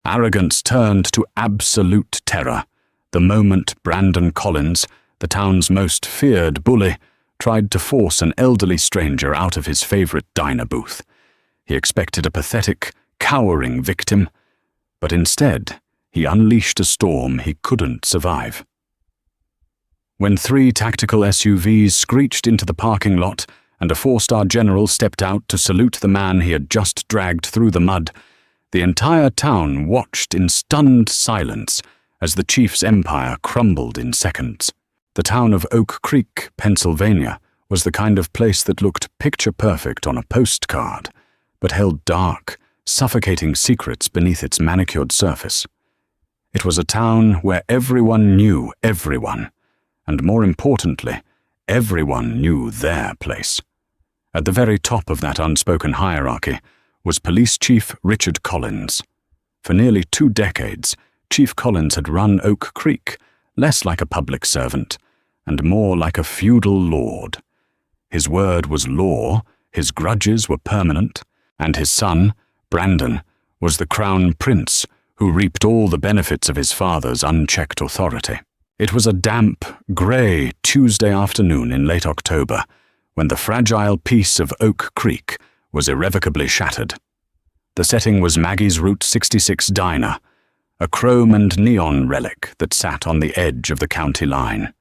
Arrogance turned to absolute terror the moment Brandon Collins, the town's most feared bully, tried to force an elderly stranger out of his favorite diner booth. He expected a pathetic, cowering victim, but instead he unleashed a storm he couldn't survive. When 3 tactical SUVs screeched into the parking lot and a 4-star general stepped out to salute the man he had just dragged through the mud, the entire town watched in stunned silence as the chief's empire crumbled in seconds. The town of Oak Creek, Pennsylvania, was the kind of place that looked picture-perfect on a postcard, but held dark, suffocating secrets beneath its manicured surface. It was a town where everyone knew everyone, and more importantly, everyone knew their place. At the very top of that unspoken hierarchy was Police Chief Richard Collins. For nearly 2 decades, Chief Collins had run Oak Creek, less like a public servant, and more like a feudal lord. His word was law, his grudges were permanent, and his son, Brandon, was the crown prince who reaped all the benefits of his father's unchecked authority. It was a damp, grey Tuesday afternoon in late October when the fragile peace of Oak Creek was irrevocably shattered. The setting was Maggie's Route 66 diner, a chrome and neon relic that sat on the edge of the county line.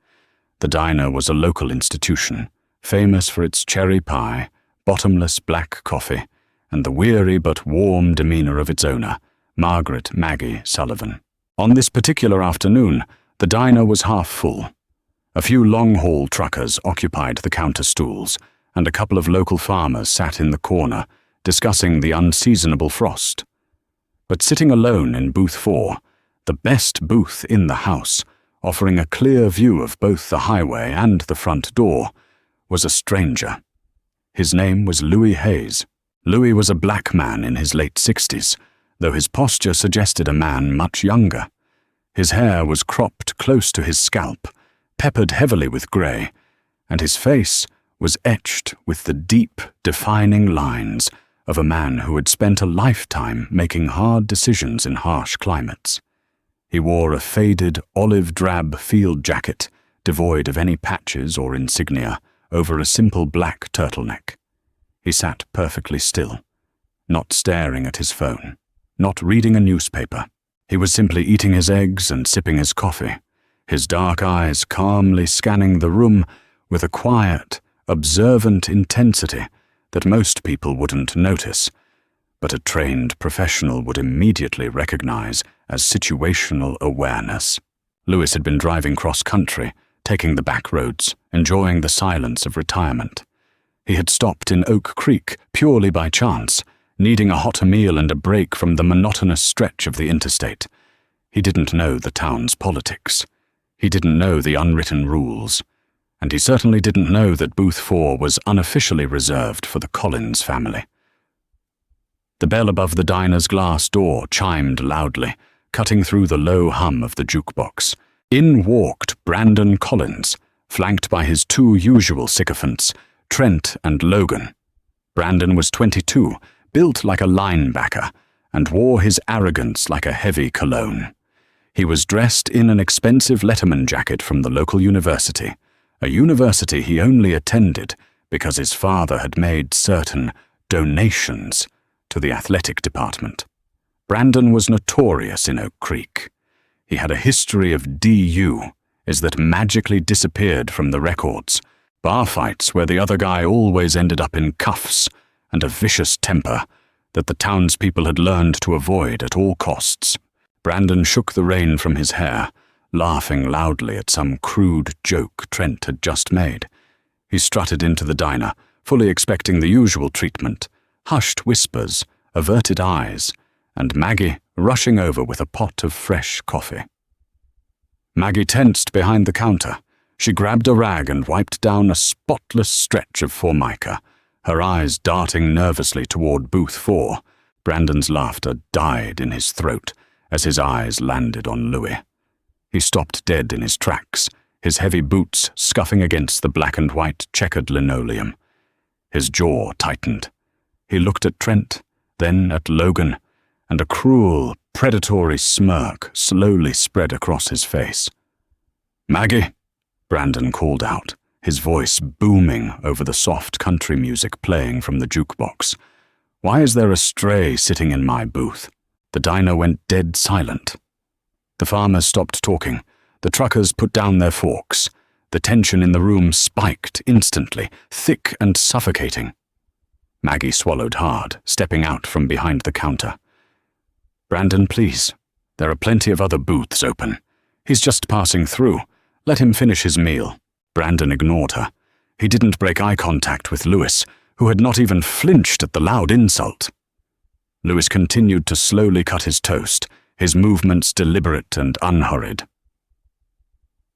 The diner was a local institution, famous for its cherry pie, bottomless black coffee, and the weary but warm demeanor of its owner, Margaret Maggie Sullivan. On this particular afternoon, the diner was half full. A few long-haul truckers occupied the counter stools, and a couple of local farmers sat in the corner, discussing the unseasonable frost. But sitting alone in booth 4, the best booth in the house, offering a clear view of both the highway and the front door, was a stranger. His name was Louis Hayes. Louis was a black man in his late 60s, though his posture suggested a man much younger. His hair was cropped close to his scalp, peppered heavily with grey, and his face was etched with the deep, defining lines of a man who had spent a lifetime making hard decisions in harsh climates. He wore a faded, olive-drab field jacket, devoid of any patches or insignia, over a simple black turtleneck. He sat perfectly still, not staring at his phone, not reading a newspaper. He was simply eating his eggs and sipping his coffee, his dark eyes calmly scanning the room with a quiet, observant intensity that most people wouldn't notice, but a trained professional would immediately recognize as situational awareness. Louis had been driving cross-country, taking the back roads, enjoying the silence of retirement. He had stopped in Oak Creek purely by chance, needing a hot meal and a break from the monotonous stretch of the interstate. He didn't know the town's politics. He didn't know the unwritten rules. And he certainly didn't know that Booth 4 was unofficially reserved for the Collins family. The bell above the diner's glass door chimed loudly, cutting through the low hum of the jukebox. In walked Brandon Collins, flanked by his 2 usual sycophants, Trent and Logan. Brandon was 22, built like a linebacker, and wore his arrogance like a heavy cologne. He was dressed in an expensive Letterman jacket from the local university, a university he only attended because his father had made certain donations to the athletic department. Brandon was notorious in Oak Creek. He had a history of DUs that magically disappeared from the records, bar fights where the other guy always ended up in cuffs, and a vicious temper that the townspeople had learned to avoid at all costs. Brandon shook the rain from his hair, laughing loudly at some crude joke Trent had just made. He strutted into the diner, fully expecting the usual treatment, hushed whispers, averted eyes, and Maggie rushing over with a pot of fresh coffee. Maggie tensed behind the counter. She grabbed a rag and wiped down a spotless stretch of formica, her eyes darting nervously toward booth 4. Brandon's laughter died in his throat as his eyes landed on Louis. He stopped dead in his tracks, his heavy boots scuffing against the black and white checkered linoleum. His jaw tightened. He looked at Trent, then at Logan, and a cruel, predatory smirk slowly spread across his face. "Maggie," Brandon called out, his voice booming over the soft country music playing from the jukebox. "Why is there a stray sitting in my booth?" The diner went dead silent. The farmers stopped talking. The truckers put down their forks. The tension in the room spiked instantly, thick and suffocating. Maggie swallowed hard, stepping out from behind the counter. "Brandon, please. There are plenty of other booths open. He's just passing through. Let him finish his meal." Brandon ignored her. He didn't break eye contact with Lewis, who had not even flinched at the loud insult. Lewis continued to slowly cut his toast, his movements deliberate and unhurried.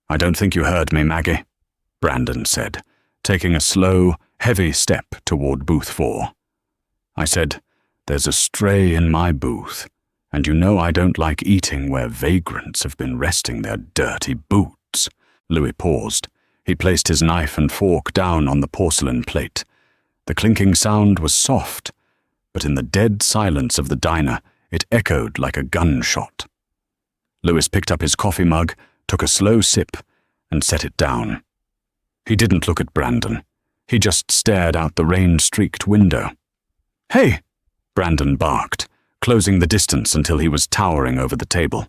"I don't think you heard me, Maggie," Brandon said, taking a slow, heavy step toward booth 4. "I said, there's a stray in my booth, and you know I don't like eating where vagrants have been resting their dirty boots." Louis paused. He placed his knife and fork down on the porcelain plate. The clinking sound was soft, but in the dead silence of the diner, it echoed like a gunshot. Lewis picked up his coffee mug, took a slow sip, and set it down. He didn't look at Brandon. He just stared out the rain-streaked window. "Hey!" Brandon barked, closing the distance until he was towering over the table.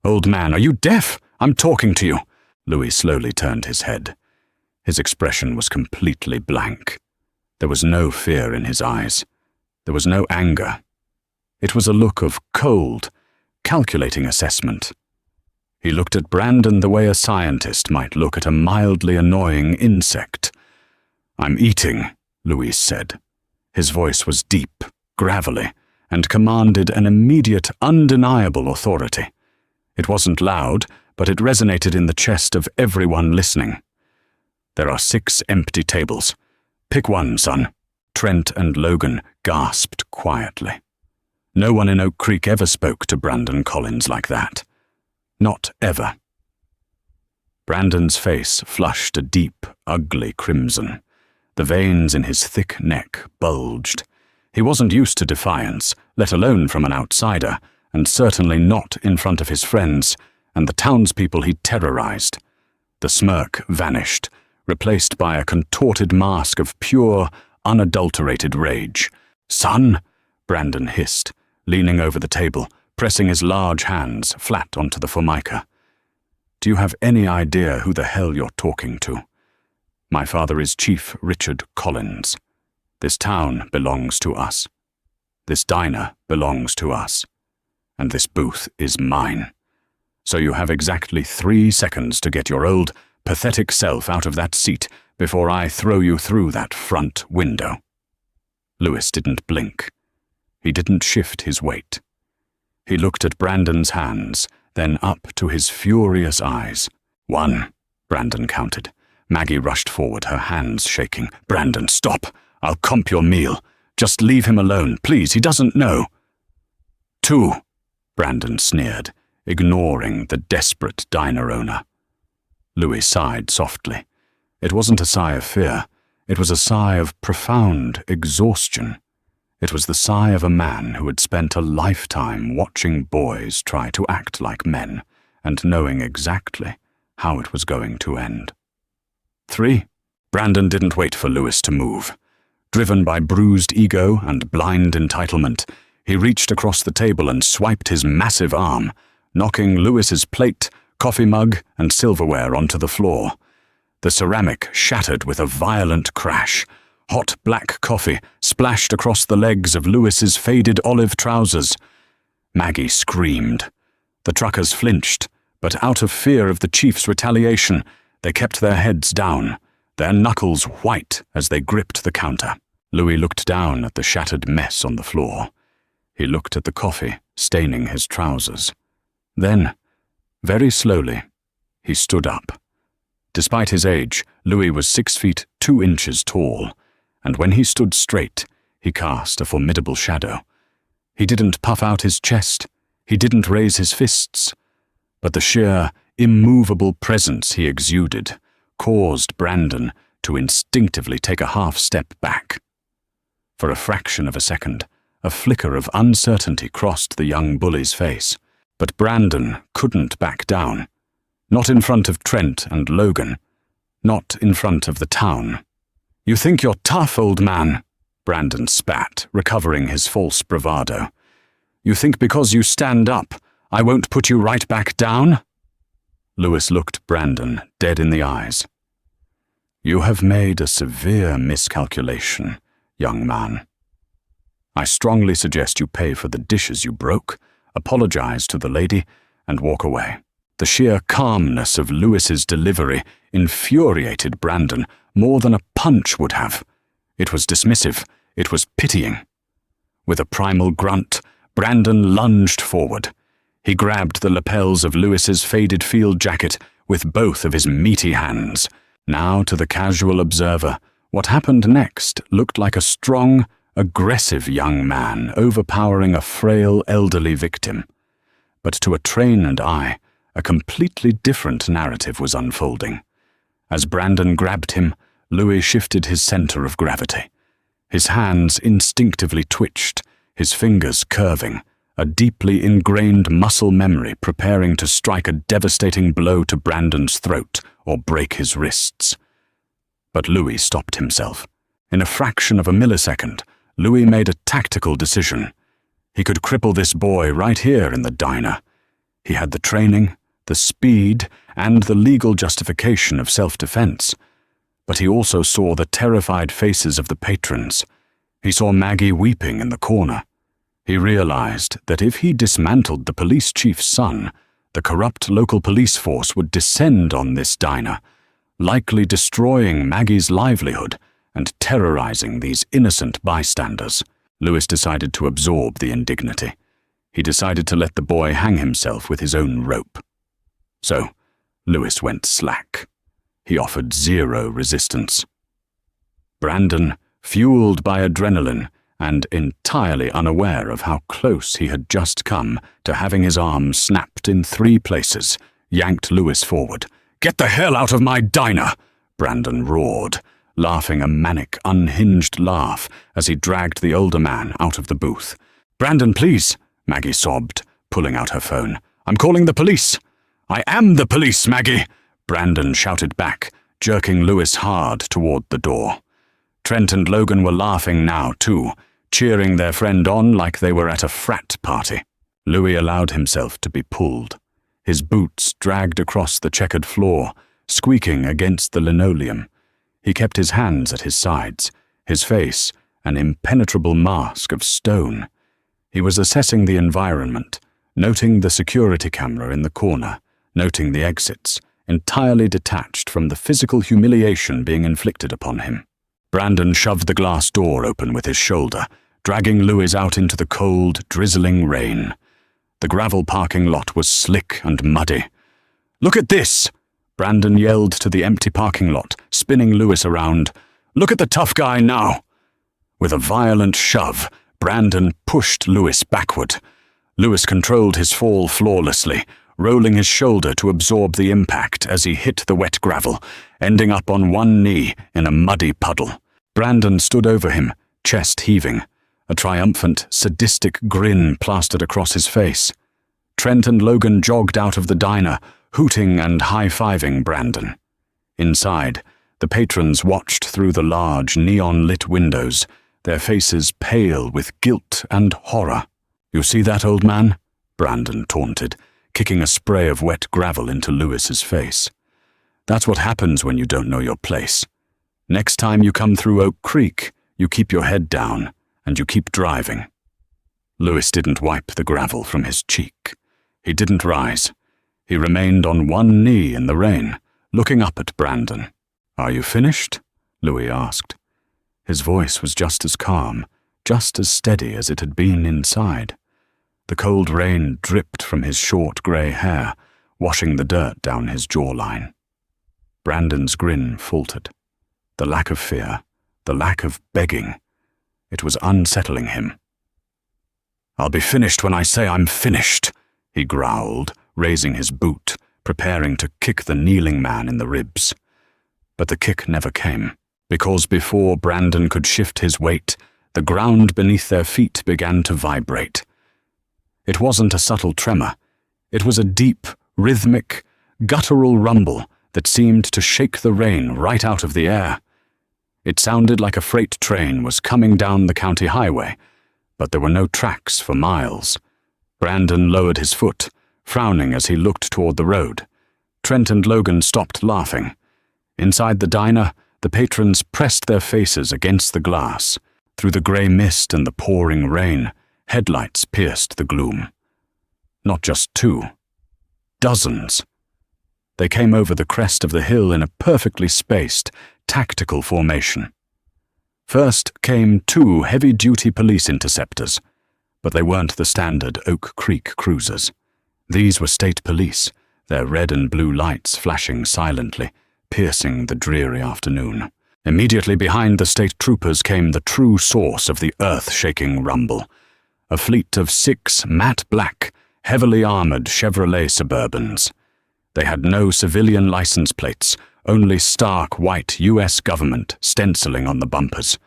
"Old man, are you deaf? I'm talking to you." Louis slowly turned his head. His expression was completely blank. There was no fear in his eyes. There was no anger. It was a look of cold, calculating assessment. He looked at Brandon the way a scientist might look at a mildly annoying insect. "I'm eating," Louis said. His voice was deep, gravelly, and commanded an immediate, undeniable authority. It wasn't loud, but it resonated in the chest of everyone listening. "There are 6 empty tables. Pick one, son." Trent and Logan gasped quietly. No one in Oak Creek ever spoke to Brandon Collins like that. Not ever. Brandon's face flushed a deep, ugly crimson. The veins in his thick neck bulged. He wasn't used to defiance, let alone from an outsider, and certainly not in front of his friends and the townspeople he terrorized. The smirk vanished, replaced by a contorted mask of pure, unadulterated rage. "Son," Brandon hissed, leaning over the table, pressing his large hands flat onto the formica. "Do you have any idea who the hell you're talking to? My father is Chief Richard Collins. This town belongs to us. This diner belongs to us. And this booth is mine. So you have exactly 3 seconds to get your old, pathetic self out of that seat before I throw you through that front window." Lewis didn't blink. He didn't shift his weight. He looked at Brandon's hands, then up to his furious eyes. 1, Brandon counted. Maggie rushed forward, her hands shaking. "Brandon, stop! I'll comp your meal. Just leave him alone, please, he doesn't know." 2, Brandon sneered, ignoring the desperate diner owner. Louis sighed softly. It wasn't a sigh of fear. It was a sigh of profound exhaustion. It was the sigh of a man who had spent a lifetime watching boys try to act like men and knowing exactly how it was going to end. 3. Brandon didn't wait for Lewis to move. Driven by bruised ego and blind entitlement, he reached across the table and swiped his massive arm, knocking Lewis's plate, coffee mug, and silverware onto the floor. The ceramic shattered with a violent crash. Hot black coffee splashed across the legs of Lewis's faded olive trousers. Maggie screamed. The truckers flinched, but out of fear of the chief's retaliation, they kept their heads down, their knuckles white as they gripped the counter. Louis looked down at the shattered mess on the floor. He looked at the coffee staining his trousers. Then, very slowly, he stood up. Despite his age, Louis was 6 feet 2 inches tall, and when he stood straight, he cast a formidable shadow. He didn't puff out his chest, he didn't raise his fists, but the sheer, immovable presence he exuded caused Brandon to instinctively take a half step back. For a fraction of a second, A flicker of uncertainty crossed the young bully's face. But Brandon couldn't back down. Not in front of Trent and Logan. Not in front of the town. "You think you're tough, old man," Brandon spat, recovering his false bravado. "You think because you stand up, I won't put you right back down?" Lewis looked Brandon dead in the eyes. "You have made a severe miscalculation, young man. I strongly suggest you pay for the dishes you broke, apologize to the lady, and walk away." The sheer calmness of Lewis's delivery infuriated Brandon more than a punch would have. It was dismissive. It was pitying. With a primal grunt, Brandon lunged forward. He grabbed the lapels of Lewis's faded field jacket with both of his meaty hands. Now, to the casual observer, what happened next looked like a strong, aggressive young man overpowering a frail, elderly victim. But to a trained eye, a completely different narrative was unfolding. As Brandon grabbed him, Louis shifted his center of gravity. His hands instinctively twitched, his fingers curving, a deeply ingrained muscle memory preparing to strike a devastating blow to Brandon's throat or break his wrists. But Louis stopped himself. In a fraction of a millisecond, Louis made a tactical decision. He could cripple this boy right here in the diner. He had the training, the speed, and the legal justification of self-defense. But he also saw the terrified faces of the patrons. He saw Maggie weeping in the corner. He realized that if he dismantled the police chief's son, the corrupt local police force would descend on this diner, likely destroying Maggie's livelihood and terrorizing these innocent bystanders. Lewis decided to absorb the indignity. He decided to let the boy hang himself with his own rope. So, Lewis went slack. He offered zero resistance. Brandon, fueled by adrenaline and entirely unaware of how close he had just come to having his arm snapped in 3 places, yanked Lewis forward. "Get the hell out of my diner!" Brandon roared, laughing a manic, unhinged laugh as he dragged the older man out of the booth. "Brandon, please," Maggie sobbed, pulling out her phone. "I'm calling the police." "I am the police, Maggie," Brandon shouted back, jerking Lewis hard toward the door. Trent and Logan were laughing now, too, cheering their friend on like they were at a frat party. Louis allowed himself to be pulled. His boots dragged across the checkered floor, squeaking against the linoleum. He kept his hands at his sides, his face an impenetrable mask of stone. He was assessing the environment, noting the security camera in the corner, noting the exits, entirely detached from the physical humiliation being inflicted upon him. Brandon shoved the glass door open with his shoulder, dragging Lewis out into the cold, drizzling rain. The gravel parking lot was slick and muddy. "Look at this!" Brandon yelled to the empty parking lot, spinning Lewis around. "Look at the tough guy now!" With a violent shove, Brandon pushed Lewis backward. Lewis controlled his fall flawlessly, rolling his shoulder to absorb the impact as he hit the wet gravel, ending up on one knee in a muddy puddle. Brandon stood over him, chest heaving, a triumphant, sadistic grin plastered across his face. Trent and Logan jogged out of the diner, hooting and high-fiving Brandon. Inside, the patrons watched through the large, neon-lit windows, their faces pale with guilt and horror. "You see that, old man?" Brandon taunted, kicking a spray of wet gravel into Lewis's face. "That's what happens when you don't know your place. Next time you come through Oak Creek, you keep your head down, and you keep driving." Lewis didn't wipe the gravel from his cheek. He didn't rise. He remained on one knee in the rain, looking up at Brandon. "Are you finished?" Louis asked. His voice was just as calm, just as steady as it had been inside. The cold rain dripped from his short grey hair, washing the dirt down his jawline. Brandon's grin faltered. The lack of fear, the lack of begging. It was unsettling him. "I'll be finished when I say I'm finished," he growled, raising his boot, preparing to kick the kneeling man in the ribs. But the kick never came, because before Brandon could shift his weight, The ground beneath their feet began to vibrate. It wasn't a subtle tremor. It was a deep, rhythmic, guttural rumble that seemed to shake the rain right out of the air. It sounded like a freight train was coming down the county highway, but there were no tracks for miles. Brandon lowered his foot, frowning as he looked toward the road. Trent and Logan stopped laughing. Inside the diner, the patrons pressed their faces against the glass. Through the grey mist and the pouring rain, headlights pierced the gloom. Not just two. Dozens. They came over the crest of the hill in a perfectly spaced, tactical formation. First came two heavy-duty police interceptors, but they weren't the standard Oak Creek cruisers. These were state police, their red and blue lights flashing silently, piercing the dreary afternoon. Immediately behind the state troopers came the true source of the earth-shaking rumble, a fleet of 6 matte black, heavily armored Chevrolet Suburbans. They had no civilian license plates, only stark white U.S. government stenciling on the bumpers.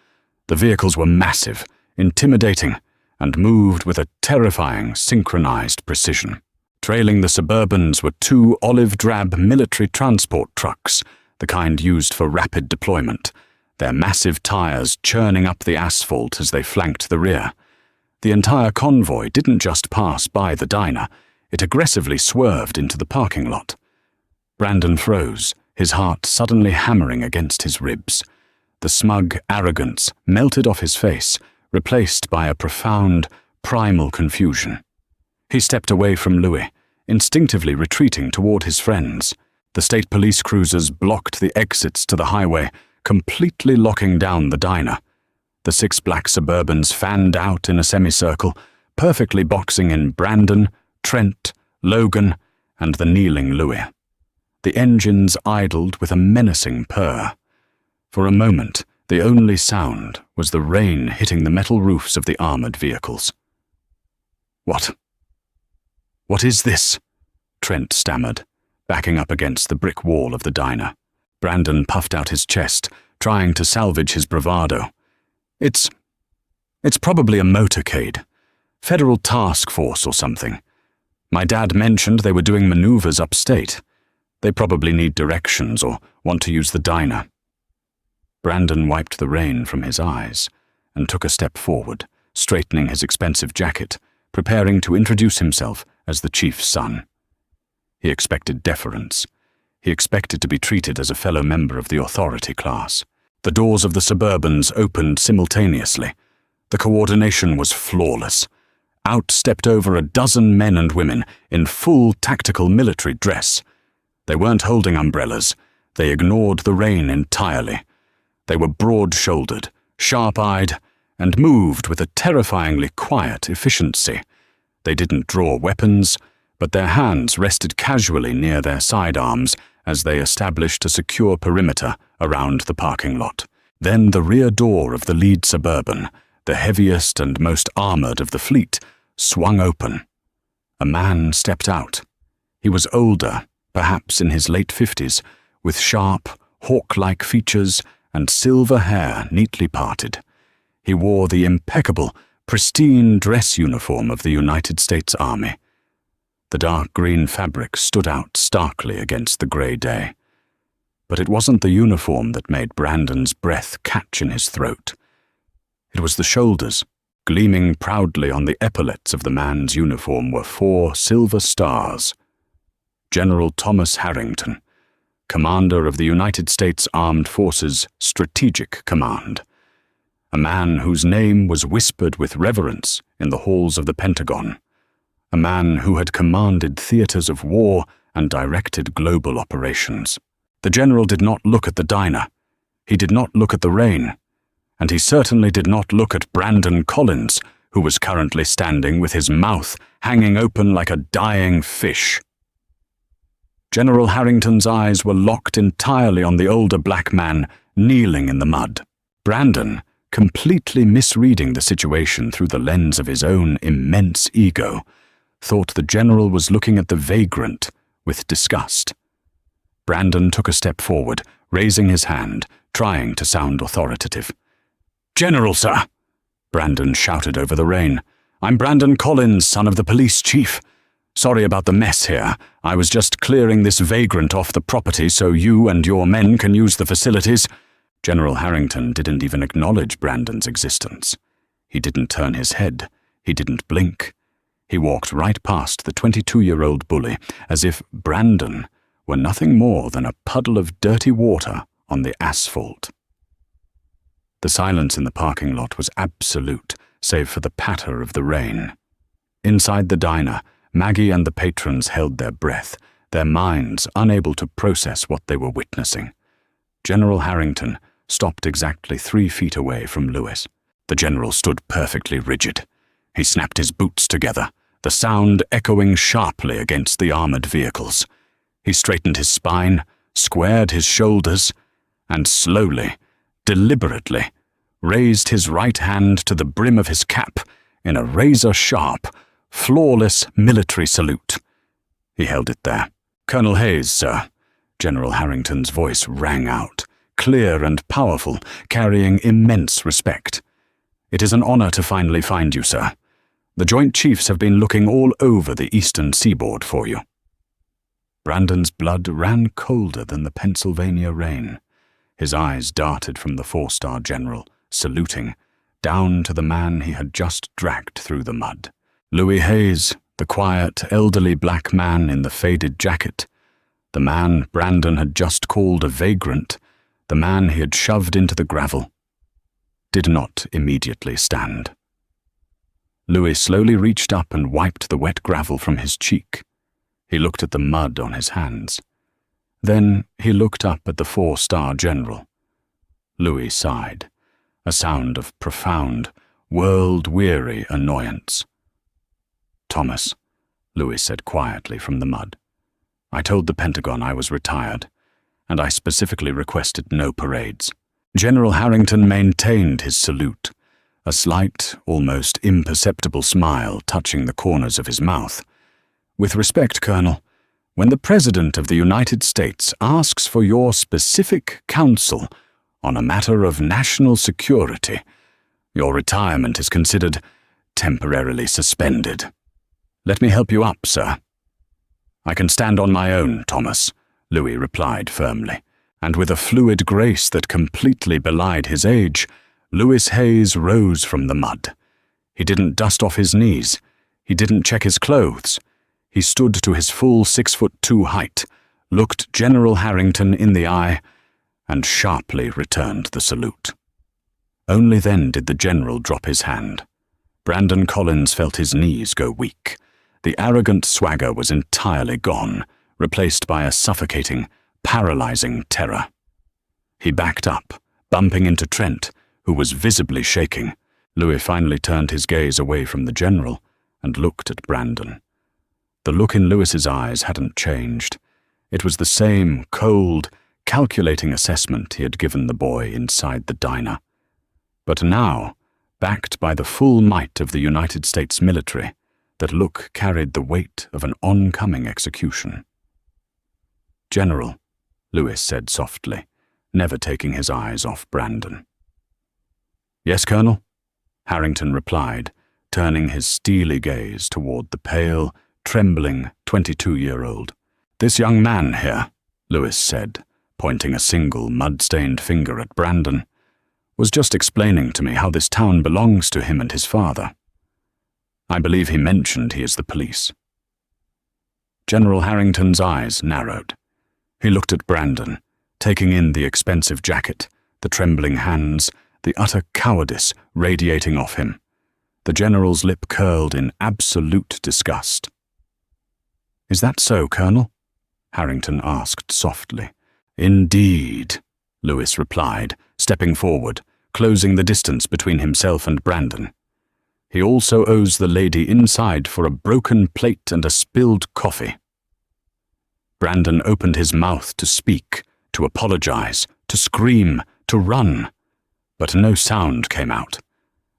The vehicles were massive, intimidating, and moved with a terrifying, synchronized precision. Trailing the Suburbans were 2 olive-drab military transport trucks, the kind used for rapid deployment, their massive tires churning up the asphalt as they flanked the rear. The entire convoy didn't just pass by the diner, it aggressively swerved into the parking lot. Brandon froze, his heart suddenly hammering against his ribs. The smug arrogance melted off his face, replaced by a profound, primal confusion. He stepped away from Louis, instinctively retreating toward his friends. The state police cruisers blocked the exits to the highway, completely locking down the diner. The 6 black Suburbans fanned out in a semicircle, perfectly boxing in Brandon, Trent, Logan, and the kneeling Louis. The engines idled with a menacing purr. For a moment, the only sound was the rain hitting the metal roofs of the armored vehicles. "What is this?" Trent stammered, backing up against the brick wall of the diner. Brandon puffed out his chest, trying to salvage his bravado. It's probably a motorcade. Federal task force or something. My dad mentioned they were doing maneuvers upstate. They probably need directions or want to use the diner." Brandon wiped the rain from his eyes and took a step forward, straightening his expensive jacket, preparing to introduce himself as the chief's son. He expected deference. He expected to be treated as a fellow member of the authority class. The doors of the Suburbans opened simultaneously. The coordination was flawless. Out stepped over a dozen men and women in full tactical military dress. They weren't holding umbrellas. They ignored the rain entirely. They were broad-shouldered, sharp-eyed, and moved with a terrifyingly quiet efficiency. They didn't draw weapons, but their hands rested casually near their sidearms as they established a secure perimeter around the parking lot. Then the rear door of the lead Suburban, the heaviest and most armored of the fleet, swung open. A man stepped out. He was older, perhaps in his late 50s, with sharp, hawk-like features and silver hair neatly parted. He wore the impeccable, pristine dress uniform of the United States Army. The dark green fabric stood out starkly against the grey day. But it wasn't the uniform that made Brandon's breath catch in his throat. It was the shoulders. Gleaming proudly on the epaulets of the man's uniform were 4 silver stars. General Thomas Harrington, commander of the United States Armed Forces Strategic Command. A man whose name was whispered with reverence in the halls of the Pentagon. A man who had commanded theaters of war and directed global operations. The general did not look at the diner. He did not look at the rain. And he certainly did not look at Brandon Collins, who was currently standing with his mouth hanging open like a dying fish. General Harrington's eyes were locked entirely on the older black man kneeling in the mud. Brandon, completely misreading the situation through the lens of his own immense ego, thought the general was looking at the vagrant with disgust. Brandon took a step forward, raising his hand, trying to sound authoritative. "General, sir!" Brandon shouted over the rain. "I'm Brandon Collins, son of the police chief. Sorry about the mess here. I was just clearing this vagrant off the property so you and your men can use the facilities." General Harrington didn't even acknowledge Brandon's existence. He didn't turn his head. He didn't blink. He walked right past the 22-year-old bully as if Brandon were nothing more than a puddle of dirty water on the asphalt. The silence in the parking lot was absolute, save for the patter of the rain. Inside the diner, Maggie and the patrons held their breath, their minds unable to process what they were witnessing. General Harrington stopped exactly 3 feet away from Lewis. The general stood perfectly rigid. He snapped his boots together, the sound echoing sharply against the armored vehicles. He straightened his spine, squared his shoulders, and slowly, deliberately, raised his right hand to the brim of his cap in a razor-sharp, flawless military salute. He held it there. "Colonel Hayes, sir." General Harrington's voice rang out, clear and powerful, carrying immense respect. "It is an honor to finally find you, sir. The Joint Chiefs have been looking all over the eastern seaboard for you." Brandon's blood ran colder than the Pennsylvania rain. His eyes darted from the 4-star general, saluting, down to the man he had just dragged through the mud. Louis Hayes, the quiet, elderly black man in the faded jacket, the man Brandon had just called a vagrant, the man he had shoved into the gravel, did not immediately stand. Louis slowly reached up and wiped the wet gravel from his cheek. He looked at the mud on his hands. Then he looked up at the 4-star general. Louis sighed, a sound of profound, world-weary annoyance. "Thomas," Louis said quietly from the mud, "I told the Pentagon I was retired, and I specifically requested no parades." General Harrington maintained his salute, a slight, almost imperceptible smile touching the corners of his mouth. "With respect, Colonel, when the President of the United States asks for your specific counsel on a matter of national security, your retirement is considered temporarily suspended. Let me help you up, sir." "I can stand on my own, Thomas," Louis replied firmly, and with a fluid grace that completely belied his age, Louis Hayes rose from the mud. He didn't dust off his knees. He didn't check his clothes. He stood to his full 6'2" height, looked General Harrington in the eye, and sharply returned the salute. Only then did the general drop his hand. Brandon Collins felt his knees go weak. The arrogant swagger was entirely gone, replaced by a suffocating, paralyzing terror. He backed up, bumping into Trent, who was visibly shaking. Louis finally turned his gaze away from the general and looked at Brandon. The look in Louis's eyes hadn't changed. It was the same cold, calculating assessment he had given the boy inside the diner. But now, backed by the full might of the United States military, that look carried the weight of an oncoming execution. "General," Louis said softly, never taking his eyes off Brandon. "Yes, Colonel?" Harrington replied, turning his steely gaze toward the pale, trembling 22-year-old. "This young man here," Louis said, pointing a single mud-stained finger at Brandon, "was just explaining to me how this town belongs to him and his father. I believe he mentioned he is the police." General Harrington's eyes narrowed. He looked at Brandon, taking in the expensive jacket, the trembling hands, the utter cowardice radiating off him. The general's lip curled in absolute disgust. "Is that so, Colonel?" Harrington asked softly. "Indeed," Louis replied, stepping forward, closing the distance between himself and Brandon. "He also owes the lady inside for a broken plate and a spilled coffee." Brandon opened his mouth to speak, to apologize, to scream, to run, but no sound came out.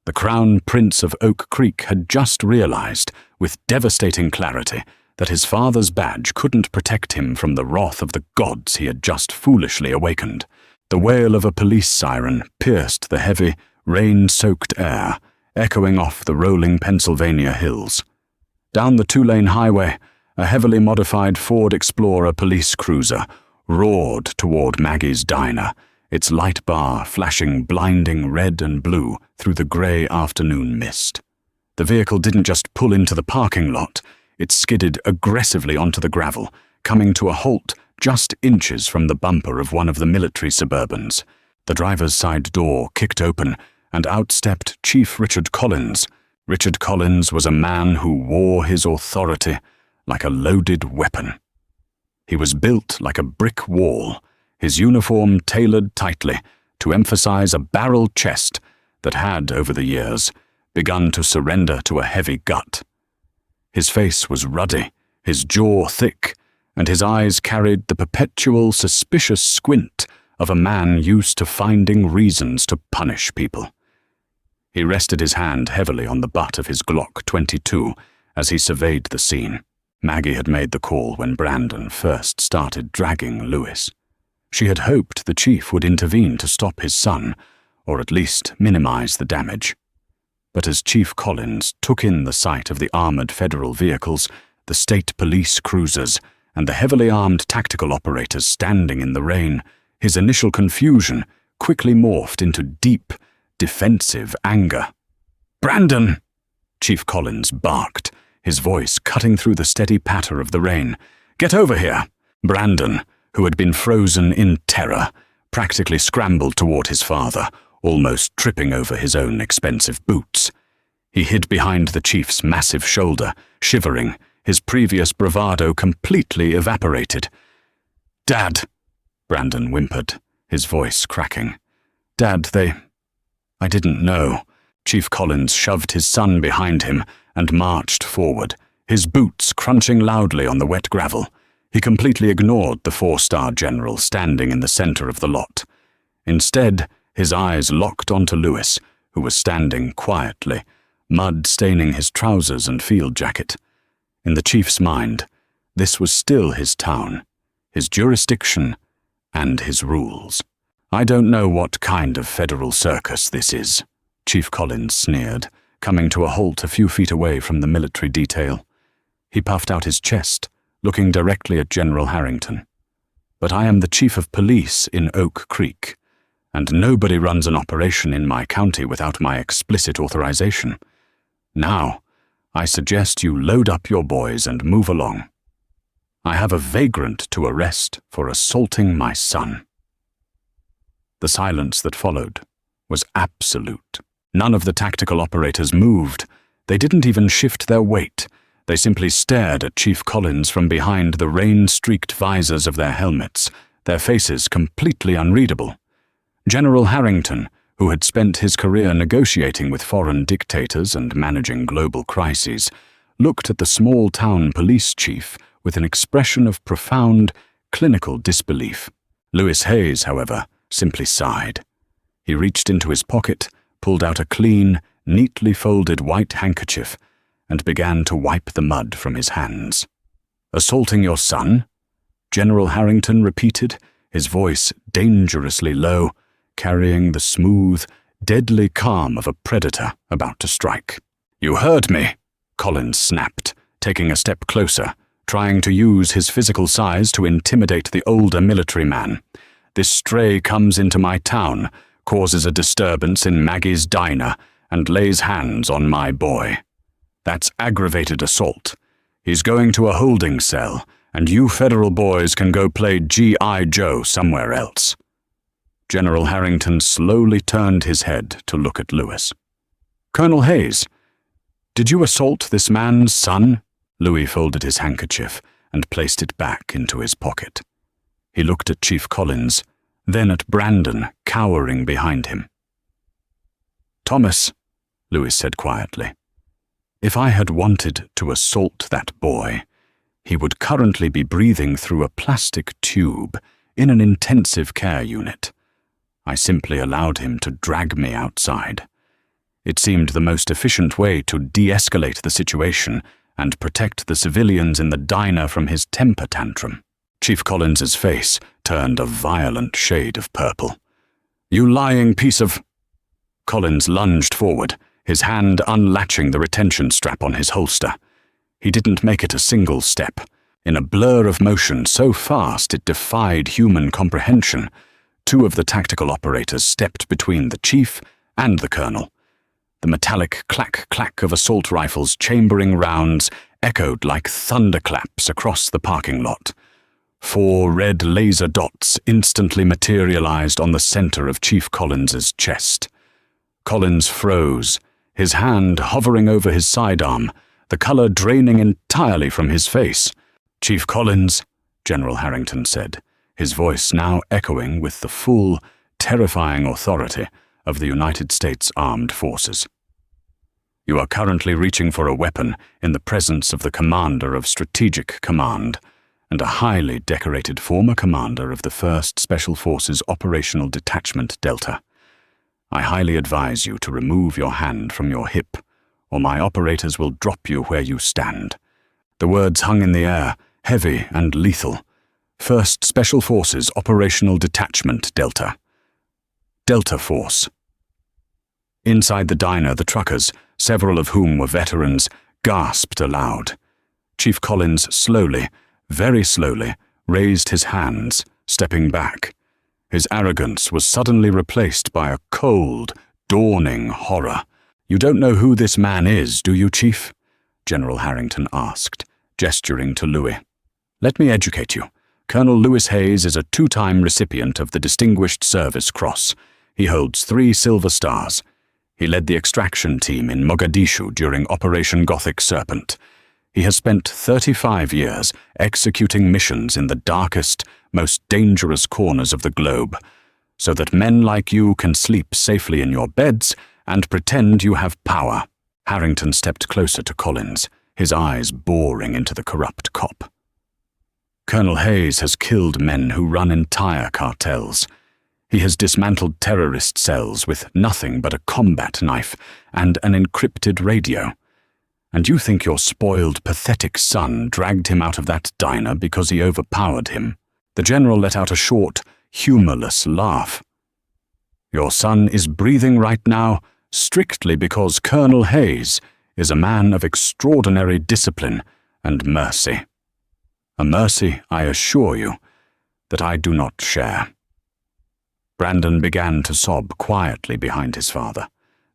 The Crown Prince of Oak Creek had just realized, with devastating clarity, that his father's badge couldn't protect him from the wrath of the gods he had just foolishly awakened. The wail of a police siren pierced the heavy, rain-soaked air, echoing off the rolling Pennsylvania hills. Down the two-lane highway, a heavily modified Ford Explorer police cruiser roared toward Maggie's diner, its light bar flashing blinding red and blue through the grey afternoon mist. The vehicle didn't just pull into the parking lot, it skidded aggressively onto the gravel, coming to a halt just inches from the bumper of one of the military Suburbans. The driver's side door kicked open, and out stepped Chief Richard Collins. Richard Collins was a man who wore his authority like a loaded weapon. He was built like a brick wall, his uniform tailored tightly to emphasize a barrel chest that had, over the years, begun to surrender to a heavy gut. His face was ruddy, his jaw thick, and his eyes carried the perpetual suspicious squint of a man used to finding reasons to punish people. He rested his hand heavily on the butt of his Glock 22 as he surveyed the scene. Maggie had made the call when Brandon first started dragging Lewis. She had hoped the chief would intervene to stop his son, or at least minimize the damage. But as Chief Collins took in the sight of the armored federal vehicles, the state police cruisers, and the heavily armed tactical operators standing in the rain, his initial confusion quickly morphed into deep, defensive anger. "Brandon!" Chief Collins barked, his voice cutting through the steady patter of the rain. "Get over here!" Brandon, who had been frozen in terror, practically scrambled toward his father, almost tripping over his own expensive boots. He hid behind the chief's massive shoulder, shivering, his previous bravado completely evaporated. "Dad," Brandon whimpered, his voice cracking. "Dad, I didn't know." Chief Collins shoved his son behind him and marched forward, his boots crunching loudly on the wet gravel. He completely ignored the four-star general standing in the center of the lot. Instead, his eyes locked onto Lewis, who was standing quietly, mud staining his trousers and field jacket. In the chief's mind, this was still his town, his jurisdiction, and his rules. "I don't know what kind of federal circus this is," Chief Collins sneered, coming to a halt a few feet away from the military detail. He puffed out his chest, looking directly at General Harrington. "But I am the chief of police in Oak Creek, and nobody runs an operation in my county without my explicit authorization. Now, I suggest you load up your boys and move along. I have a vagrant to arrest for assaulting my son." The silence that followed was absolute. None of the tactical operators moved. They didn't even shift their weight. They simply stared at Chief Collins from behind the rain-streaked visors of their helmets, their faces completely unreadable. General Harrington, who had spent his career negotiating with foreign dictators and managing global crises, looked at the small-town police chief with an expression of profound, clinical disbelief. Lewis Hayes, however, simply sighed. He reached into his pocket, pulled out a clean, neatly folded white handkerchief, and began to wipe the mud from his hands. "Assaulting your son?" General Harrington repeated, his voice dangerously low, carrying the smooth, deadly calm of a predator about to strike. "You heard me," Collins snapped, taking a step closer, trying to use his physical size to intimidate the older military man. "This stray comes into my town, causes a disturbance in Maggie's diner, and lays hands on my boy. That's aggravated assault. He's going to a holding cell, and you federal boys can go play G.I. Joe somewhere else." General Harrington slowly turned his head to look at Lewis. "Colonel Hayes, did you assault this man's son?" Louis folded his handkerchief and placed it back into his pocket. He looked at Chief Collins, then at Brandon, cowering behind him. "Thomas," Lewis said quietly, "if I had wanted to assault that boy, he would currently be breathing through a plastic tube in an intensive care unit. I simply allowed him to drag me outside. It seemed the most efficient way to de-escalate the situation and protect the civilians in the diner from his temper tantrum." Chief Collins's face turned a violent shade of purple. "You lying piece of—" Collins lunged forward, his hand unlatching the retention strap on his holster. He didn't make it a single step. In a blur of motion so fast it defied human comprehension, two of the tactical operators stepped between the chief and the colonel. The metallic clack-clack of assault rifles chambering rounds echoed like thunderclaps across the parking lot. 4 red laser dots instantly materialized on the center of Chief Collins's chest. Collins froze, his hand hovering over his sidearm, the color draining entirely from his face. "Chief Collins," General Harrington said, his voice now echoing with the full, terrifying authority of the United States Armed Forces. "You are currently reaching for a weapon in the presence of the Commander of Strategic Command and a highly decorated former commander of the 1st Special Forces Operational Detachment Delta. I highly advise you to remove your hand from your hip, or my operators will drop you where you stand." The words hung in the air, heavy and lethal. 1st Special Forces Operational Detachment Delta. Delta Force. Inside the diner, the truckers, several of whom were veterans, gasped aloud. Chief Collins slowly, very slowly, raised his hands, stepping back. His arrogance was suddenly replaced by a cold, dawning horror. "You don't know who this man is, do you, Chief?" General Harrington asked, gesturing to Louis. "Let me educate you. Colonel Louis Hayes is a 2-time recipient of the Distinguished Service Cross. He holds 3 Silver Stars. He led the extraction team in Mogadishu during Operation Gothic Serpent. He has spent 35 years executing missions in the darkest, most dangerous corners of the globe, so that men like you can sleep safely in your beds and pretend you have power." Harrington stepped closer to Collins, his eyes boring into the corrupt cop. "Colonel Hayes has killed men who run entire cartels. He has dismantled terrorist cells with nothing but a combat knife and an encrypted radio. And you think your spoiled, pathetic son dragged him out of that diner because he overpowered him?" The general let out a short, humorless laugh. "Your son is breathing right now strictly because Colonel Hayes is a man of extraordinary discipline and mercy. A mercy, I assure you, that I do not share." Brandon began to sob quietly behind his father.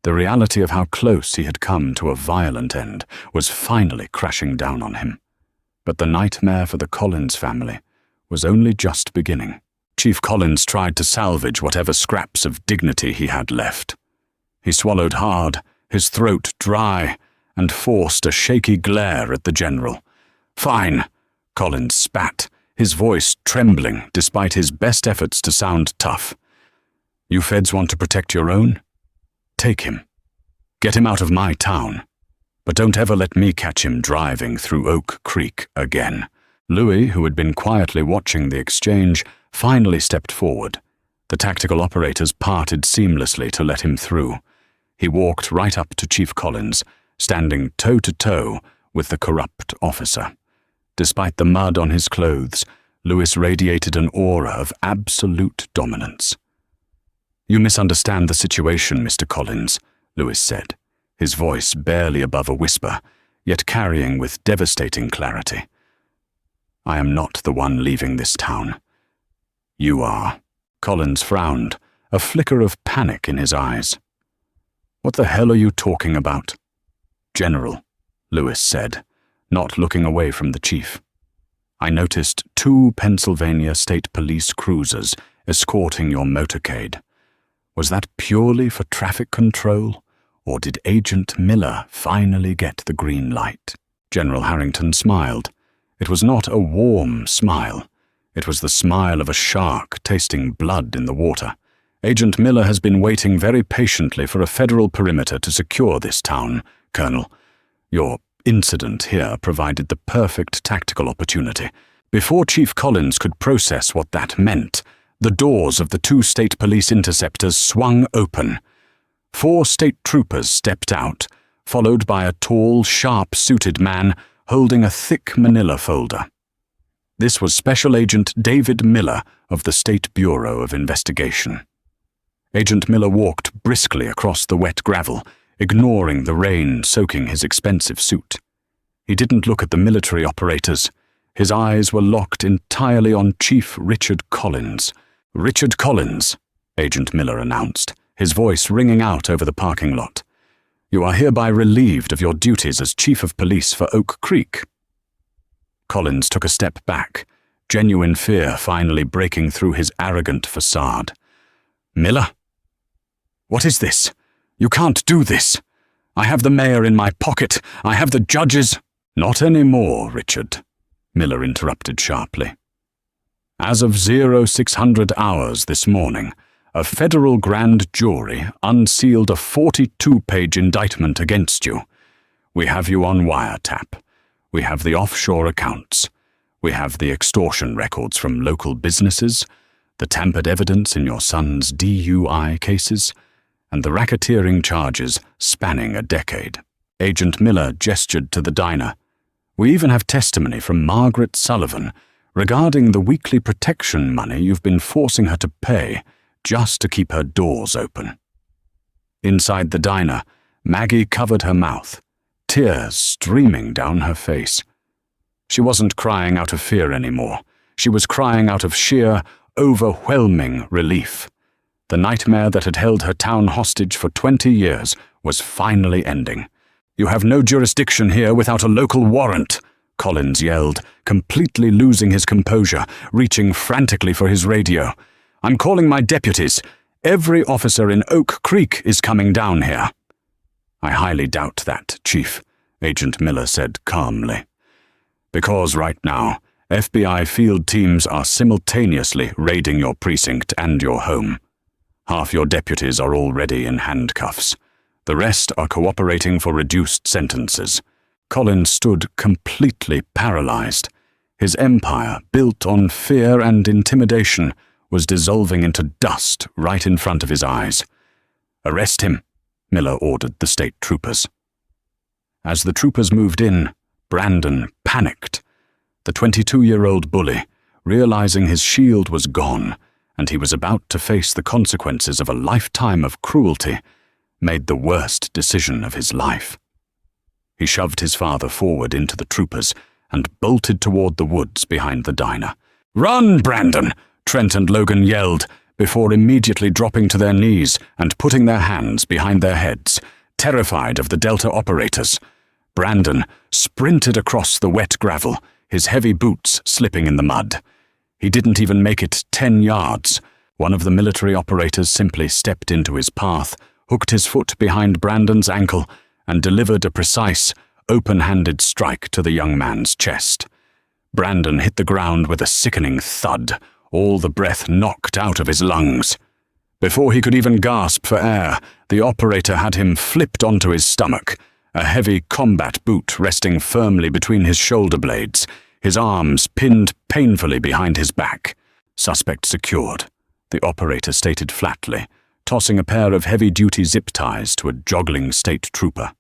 The reality of how close he had come to a violent end was finally crashing down on him. But the nightmare for the Collins family was only just beginning. Chief Collins tried to salvage whatever scraps of dignity he had left. He swallowed hard, his throat dry, and forced a shaky glare at the general. "Fine," Collins spat, his voice trembling despite his best efforts to sound tough. "You feds want to protect your own? Take him. Get him out of my town. But don't ever let me catch him driving through Oak Creek again." Louis, who had been quietly watching the exchange, finally stepped forward. The tactical operators parted seamlessly to let him through. He walked right up to Chief Collins, standing toe-to-toe with the corrupt officer. Despite the mud on his clothes, Louis radiated an aura of absolute dominance. "You misunderstand the situation, Mr. Collins," Louis said, his voice barely above a whisper, yet carrying with devastating clarity. "I am not the one leaving this town. You are." Collins frowned, a flicker of panic in his eyes. "What the hell are you talking about?" "General," Louis said, not looking away from the chief. "I noticed 2 Pennsylvania State Police cruisers escorting your motorcade. Was that purely for traffic control, or did Agent Miller finally get the green light?" General Harrington smiled. It was not a warm smile. It was the smile of a shark tasting blood in the water. "Agent Miller has been waiting very patiently for a federal perimeter to secure this town, Colonel. Your incident here provided the perfect tactical opportunity. Before Chief Collins could process what that meant, the doors of the 2 state police interceptors swung open. 4 state troopers stepped out, followed by a tall, sharp-suited man holding a thick manila folder. This was Special Agent David Miller of the State Bureau of Investigation. Agent Miller walked briskly across the wet gravel, ignoring the rain soaking his expensive suit. He didn't look at the military operators. His eyes were locked entirely on Chief Richard Collins. "Richard Collins," Agent Miller announced, his voice ringing out over the parking lot. "You are hereby relieved of your duties as Chief of Police for Oak Creek." Collins took a step back, genuine fear finally breaking through his arrogant facade. "Miller? What is this? You can't do this. I have the mayor in my pocket. I have the judges—" "Not anymore, Richard," Miller interrupted sharply. "As of 0600 hours this morning, a federal grand jury unsealed a 42-page indictment against you. We have you on wiretap. We have the offshore accounts. We have the extortion records from local businesses, the tampered evidence in your son's DUI cases, and the racketeering charges spanning a decade." Agent Miller gestured to the diner. "We even have testimony from Margaret Sullivan regarding the weekly protection money you've been forcing her to pay just to keep her doors open." Inside the diner, Maggie covered her mouth, tears streaming down her face. She wasn't crying out of fear anymore. She was crying out of sheer, overwhelming relief. The nightmare that had held her town hostage for 20 years was finally ending. "You have no jurisdiction here without a local warrant," Collins yelled, completely losing his composure, reaching frantically for his radio. "I'm calling my deputies. Every officer in Oak Creek is coming down here." "I highly doubt that, Chief," Agent Miller said calmly. "Because right now, FBI field teams are simultaneously raiding your precinct and your home. Half your deputies are already in handcuffs. The rest are cooperating for reduced sentences." Collins stood completely paralyzed. His empire, built on fear and intimidation, was dissolving into dust right in front of his eyes. "Arrest him," Miller ordered the state troopers. As the troopers moved in, Brandon panicked. The 22-year-old bully, realizing his shield was gone and he was about to face the consequences of a lifetime of cruelty, made the worst decision of his life. He shoved his father forward into the troopers and bolted toward the woods behind the diner. "Run, Brandon!" Trent and Logan yelled, before immediately dropping to their knees and putting their hands behind their heads, terrified of the Delta operators. Brandon sprinted across the wet gravel, his heavy boots slipping in the mud. He didn't even make it 10 yards. One of the military operators simply stepped into his path, hooked his foot behind Brandon's ankle, and delivered a precise, open-handed strike to the young man's chest. Brandon hit the ground with a sickening thud, all the breath knocked out of his lungs. Before he could even gasp for air, the operator had him flipped onto his stomach, a heavy combat boot resting firmly between his shoulder blades, his arms pinned painfully behind his back. "Suspect secured," the operator stated flatly, tossing a pair of heavy-duty zip ties to a joggling state trooper.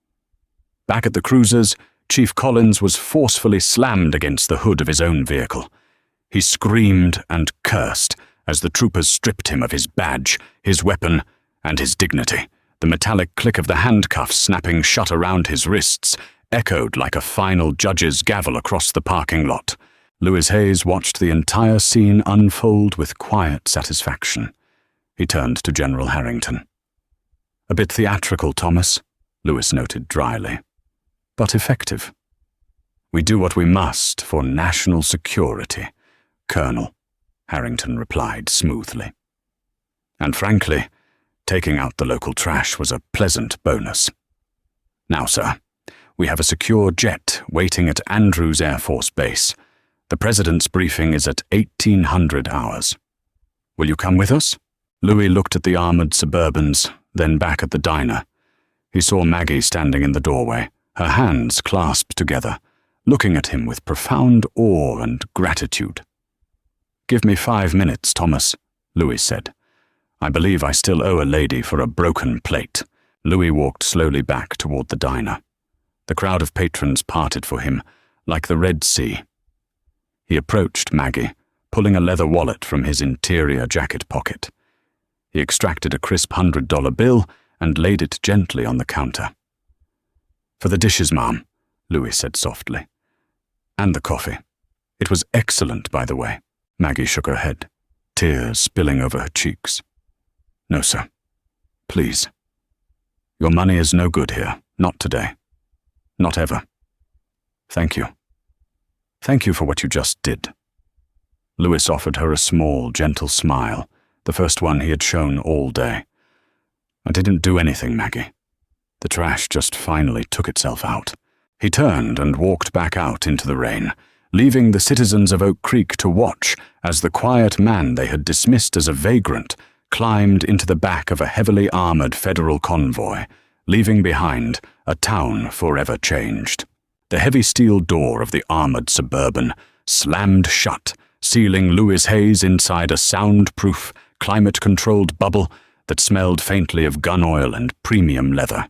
Back at the cruisers, Chief Collins was forcefully slammed against the hood of his own vehicle. He screamed and cursed as the troopers stripped him of his badge, his weapon, and his dignity. The metallic click of the handcuffs snapping shut around his wrists echoed like a final judge's gavel across the parking lot. Lewis Hayes watched the entire scene unfold with quiet satisfaction. He turned to General Harrington. "A bit theatrical, Thomas," Lewis noted dryly, "but effective. We do what we must for national security, Colonel," Harrington replied smoothly. "And frankly, taking out the local trash was a pleasant bonus. Now, sir, we have a secure jet waiting at Andrews Air Force Base. The President's briefing is at 1800 hours. Will you come with us?" Louis looked at the armored Suburbans, then back at the diner. He saw Maggie standing in the doorway, her hands clasped together, looking at him with profound awe and gratitude. "Give me 5 minutes, Thomas," Louis said. "I believe I still owe a lady for a broken plate." Louis walked slowly back toward the diner. The crowd of patrons parted for him, like the Red Sea. He approached Maggie, pulling a leather wallet from his interior jacket pocket. He extracted a crisp $100 bill and laid it gently on the counter. "For the dishes, ma'am," Louis said softly. "And the coffee. It was excellent, by the way." Maggie shook her head, tears spilling over her cheeks. "No, sir. Please. Your money is no good here. Not today. Not ever. Thank you. Thank you for what you just did." Louis offered her a small, gentle smile, the first one he had shown all day. "I didn't do anything, Maggie. The trash just finally took itself out." He turned and walked back out into the rain, leaving the citizens of Oak Creek to watch as the quiet man they had dismissed as a vagrant climbed into the back of a heavily armored federal convoy, leaving behind a town forever changed. The heavy steel door of the armored Suburban slammed shut, sealing Louis Hayes inside a soundproof, climate-controlled bubble that smelled faintly of gun oil and premium leather.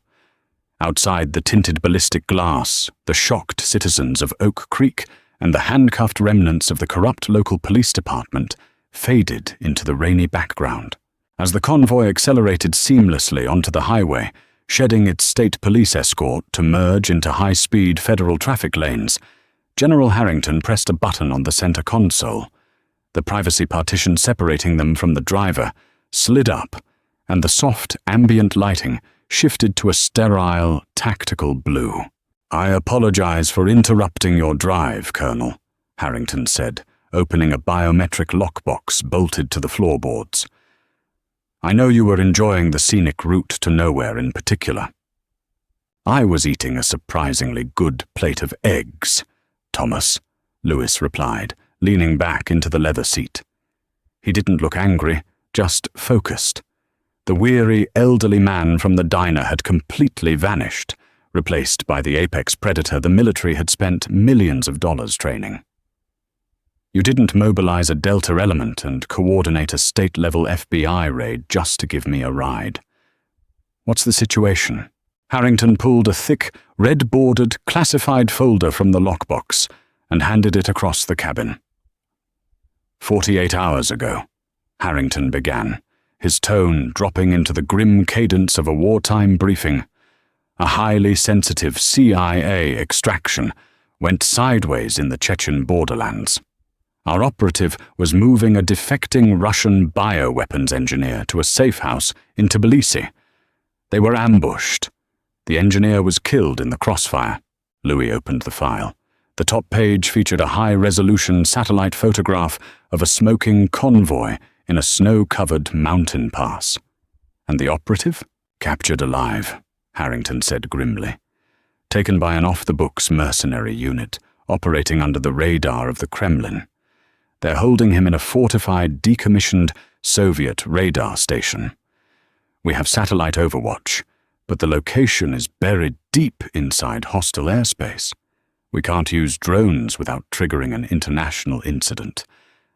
Outside the tinted ballistic glass, the shocked citizens of Oak Creek and the handcuffed remnants of the corrupt local police department faded into the rainy background. As the convoy accelerated seamlessly onto the highway, shedding its state police escort to merge into high-speed federal traffic lanes, General Harrington pressed a button on the center console. The privacy partition separating them from the driver slid up, and the soft, ambient lighting shifted to a sterile, tactical blue. "I apologize for interrupting your drive, Colonel," Harrington said, opening a biometric lockbox bolted to the floorboards. "I know you were enjoying the scenic route to nowhere in particular." "I was eating a surprisingly good plate of eggs, Thomas," Louis replied, leaning back into the leather seat. He didn't look angry, just focused. The weary, elderly man from the diner had completely vanished, replaced by the apex predator the military had spent millions of dollars training. "You didn't mobilize a Delta element and coordinate a state-level FBI raid just to give me a ride. What's the situation?" Harrington pulled a thick, red-bordered, classified folder from the lockbox and handed it across the cabin. 48 hours ago, Harrington began, his tone dropping into the grim cadence of a wartime briefing. A highly sensitive CIA extraction went sideways in the Chechen borderlands. Our operative was moving a defecting Russian bioweapons engineer to a safe house in Tbilisi. They were ambushed. The engineer was killed in the crossfire. Louis opened the file. The top page featured a high-resolution satellite photograph of a smoking convoy in a snow-covered mountain pass. "And the operative? Captured alive," Harrington said grimly. "Taken by an off-the-books mercenary unit, operating under the radar of the Kremlin. They're holding him in a fortified, decommissioned Soviet radar station. We have satellite overwatch, but the location is buried deep inside hostile airspace. We can't use drones without triggering an international incident,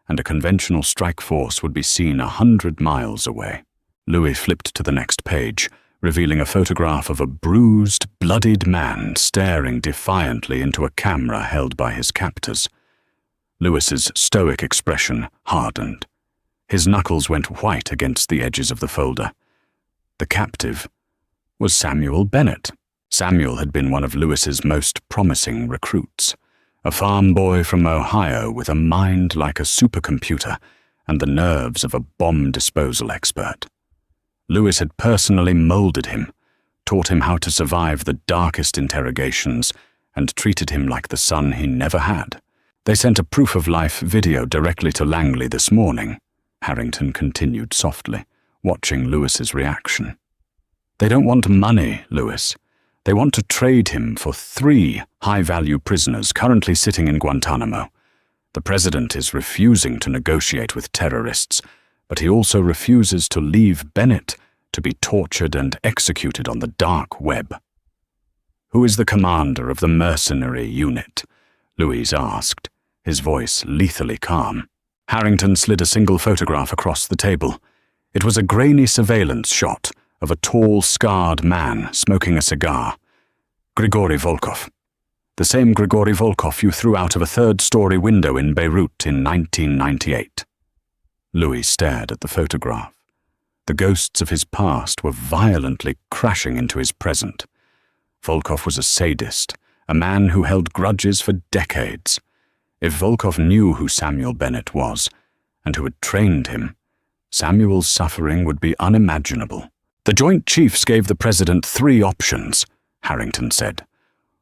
and a conventional strike force would be seen 100 miles away." Louis flipped to the next page, revealing a photograph of a bruised, bloodied man staring defiantly into a camera held by his captors. Louis's stoic expression hardened. His knuckles went white against the edges of the folder. The captive was Samuel Bennett. Samuel had been one of Louis's most promising recruits, a farm boy from Ohio with a mind like a supercomputer and the nerves of a bomb disposal expert. Louis had personally molded him, taught him how to survive the darkest interrogations, and treated him like the son he never had. "They sent a proof-of-life video directly to Langley this morning," Harrington continued softly, watching Louis's reaction. "They don't want money, Louis. They want to trade him for 3 high-value prisoners currently sitting in Guantanamo. The president is refusing to negotiate with terrorists, but he also refuses to leave Bennett to be tortured and executed on the dark web." "Who is the commander of the mercenary unit?" Louis asked, his voice lethally calm. Harrington slid a single photograph across the table. It was a grainy surveillance shot of a tall, scarred man smoking a cigar. "Grigory Volkov. The same Grigory Volkov you threw out of a 3rd-story window in Beirut in 1998. Louis stared at the photograph. The ghosts of his past were violently crashing into his present. Volkov was a sadist, a man who held grudges for decades. If Volkov knew who Samuel Bennett was, and who had trained him, Samuel's suffering would be unimaginable. "The Joint Chiefs gave the President 3 options," Harrington said.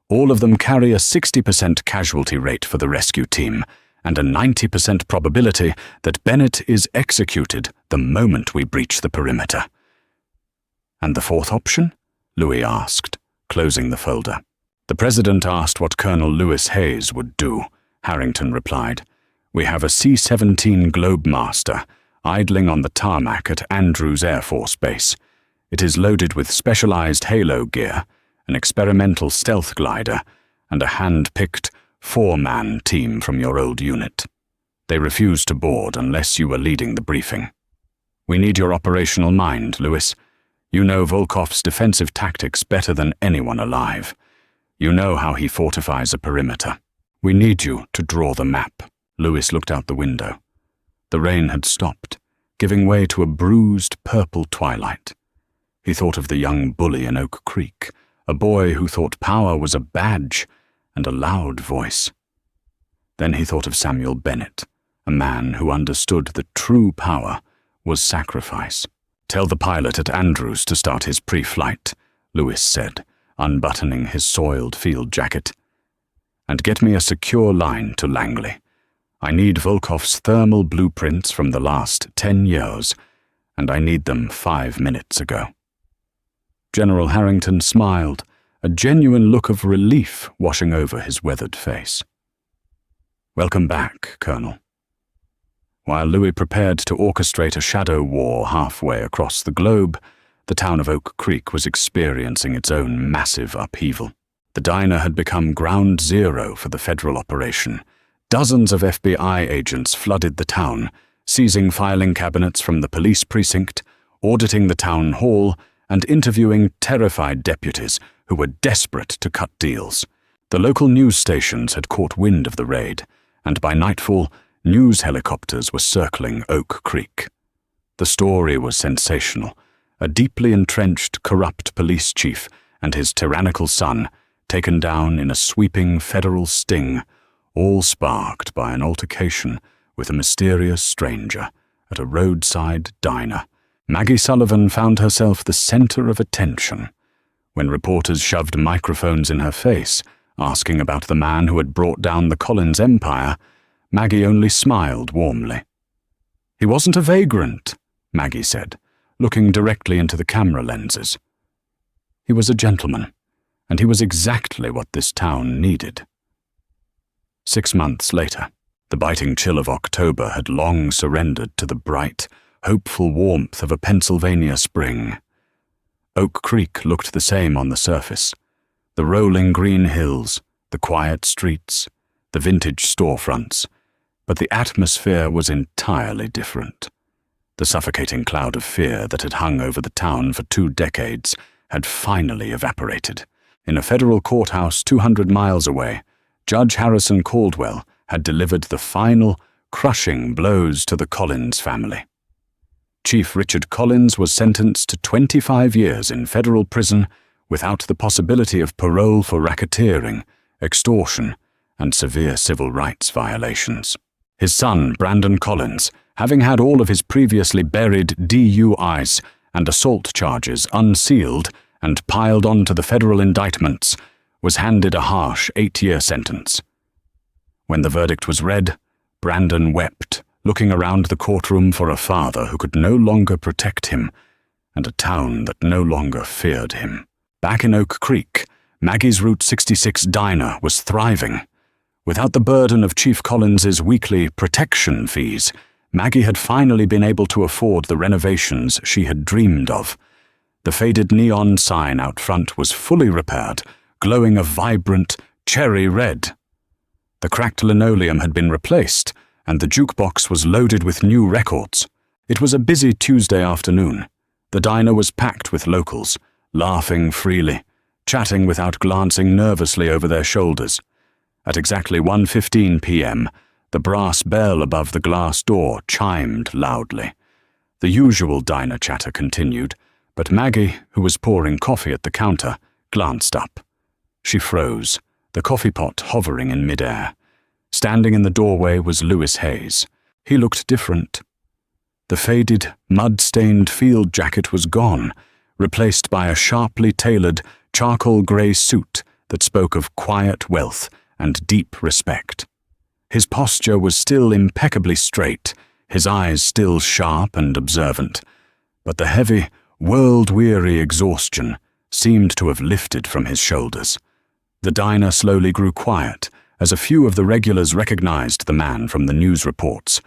"All of them carry a 60% casualty rate for the rescue team, and a 90% probability that Bennett is executed the moment we breach the perimeter." "And the 4th option?" Louis asked, closing the folder. "The President asked what Colonel Lewis Hayes would do," Harrington replied. "We have a C-17 Globemaster idling on the tarmac at Andrews Air Force Base. It is loaded with specialized halo gear, an experimental stealth glider, and a hand-picked 4-man team from your old unit. They refused to board unless you were leading the briefing. We need your operational mind, Lewis. You know Volkov's defensive tactics better than anyone alive. You know how he fortifies a perimeter. We need you to draw the map." Lewis looked out the window. The rain had stopped, giving way to a bruised purple twilight. He thought of the young bully in Oak Creek, a boy who thought power was a badge and a loud voice. Then he thought of Samuel Bennett, a man who understood that true power was sacrifice. "Tell the pilot at Andrews to start his pre-flight," Lewis said, unbuttoning his soiled field jacket. "And get me a secure line to Langley. I need Volkov's thermal blueprints from the last 10 years, and I need them 5 minutes ago." General Harrington smiled, a genuine look of relief washing over his weathered face. "Welcome back, Colonel." While Louis prepared to orchestrate a shadow war halfway across the globe, the town of Oak Creek was experiencing its own massive upheaval. The diner had become ground zero for the federal operation. Dozens of FBI agents flooded the town, seizing filing cabinets from the police precinct, auditing the town hall, and interviewing terrified deputies who were desperate to cut deals. The local news stations had caught wind of the raid, and by nightfall, news helicopters were circling Oak Creek. The story was sensational. A deeply entrenched, corrupt police chief and his tyrannical son taken down in a sweeping federal sting, all sparked by an altercation with a mysterious stranger at a roadside diner. Maggie Sullivan found herself the center of attention. When reporters shoved microphones in her face, asking about the man who had brought down the Collins empire, Maggie only smiled warmly. "He wasn't a vagrant," Maggie said, looking directly into the camera lenses. "He was a gentleman, and he was exactly what this town needed." 6 months later, the biting chill of October had long surrendered to the bright, hopeful warmth of a Pennsylvania spring. Oak Creek looked the same on the surface. The rolling green hills, the quiet streets, the vintage storefronts, but the atmosphere was entirely different. The suffocating cloud of fear that had hung over the town for 2 decades had finally evaporated. In a federal courthouse 200 miles away, Judge Harrison Caldwell had delivered the final, crushing blows to the Collins family. Chief Richard Collins was sentenced to 25 years in federal prison without the possibility of parole for racketeering, extortion, and severe civil rights violations. His son, Brandon Collins, having had all of his previously buried DUIs and assault charges unsealed and piled onto the federal indictments, was handed a harsh 8-year sentence. When the verdict was read, Brandon wept, looking around the courtroom for a father who could no longer protect him, and a town that no longer feared him. Back in Oak Creek, Maggie's Route 66 diner was thriving. Without the burden of Chief Collins's weekly protection fees, Maggie had finally been able to afford the renovations she had dreamed of. The faded neon sign out front was fully repaired, glowing a vibrant cherry red. The cracked linoleum had been replaced, and the jukebox was loaded with new records. It was a busy Tuesday afternoon. The diner was packed with locals, laughing freely, chatting without glancing nervously over their shoulders. At exactly 1:15 p.m., the brass bell above the glass door chimed loudly. The usual diner chatter continued, but Maggie, who was pouring coffee at the counter, glanced up. She froze, the coffee pot hovering in midair. Standing in the doorway was Lewis Hayes. He looked different. The faded, mud-stained field jacket was gone, replaced by a sharply tailored, charcoal-grey suit that spoke of quiet wealth and deep respect. His posture was still impeccably straight, his eyes still sharp and observant, but the heavy, world-weary exhaustion seemed to have lifted from his shoulders. The diner slowly grew quiet as a few of the regulars recognized the man from the news reports,